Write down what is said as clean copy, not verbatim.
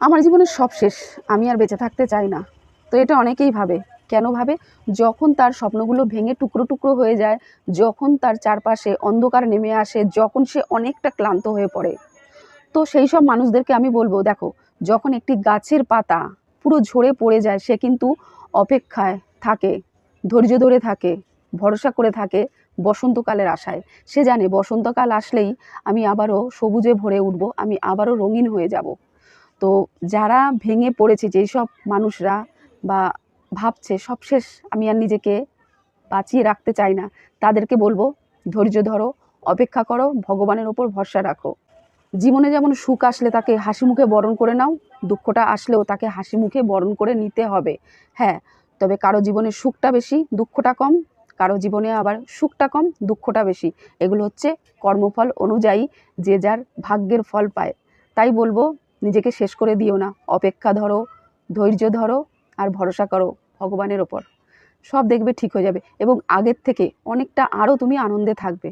আমার জীবনের সব শেষ, আমি আর বেঁচে থাকতে চাই না। তো এটা অনেকেই ভাবে। কেন ভাবে? যখন তার স্বপ্নগুলো ভেঙে টুকরো টুকরো হয়ে যায়, যখন তার চারপাশে অন্ধকার নেমে আসে, যখন সে অনেকটা ক্লান্ত হয়ে পড়ে। তো সেই সব মানুষদেরকে আমি বলবো, দেখো, যখন একটি গাছের পাতা পুরো ঝরে পড়ে যায়, সে কিন্তু অপেক্ষায় থাকে, ধৈর্য ধরে থাকে, ভরসা করে থাকে বসন্তকালের আশায়। সে জানে বসন্তকাল আসলেই আমি আবারও সবুজে ভরে উঠব, আমি আবারও রঙিন হয়ে যাব। তো যারা ভেঙে পড়েছে, যেই সব মানুষরা বা ভাবছে সব শেষ, আমি আর নিজেকে বাঁচিয়ে রাখতে চাই না, তাদেরকে বলবো, ধৈর্য ধরো, অপেক্ষা করো, ভগবানের ওপর ভরসা রাখো। জীবনে যেমন সুখ আসলে তাকে হাসি মুখে বরণ করে নাও, দুঃখটা আসলেও তাকে হাসি মুখে বরণ করে নিতে হবে। হ্যাঁ, তবে কারো জীবনে সুখটা বেশি, দুঃখটা কম, কারো জীবনে আবার সুখটা কম, দুঃখটা বেশি। এগুলো হচ্ছে কর্মফল অনুযায়ী যে যার ভাগ্যের ফল পায়। তাই বলবো, নিজেকে শেষ করে দিও না, অপেক্ষা ধরো, ধৈর্য ধরো, আর ভরসা করো ভগবানের ওপর। সব দেখবে ঠিক হয়ে যাবে এবং আগের থেকে অনেকটা আরও তুমি আনন্দে থাকবে।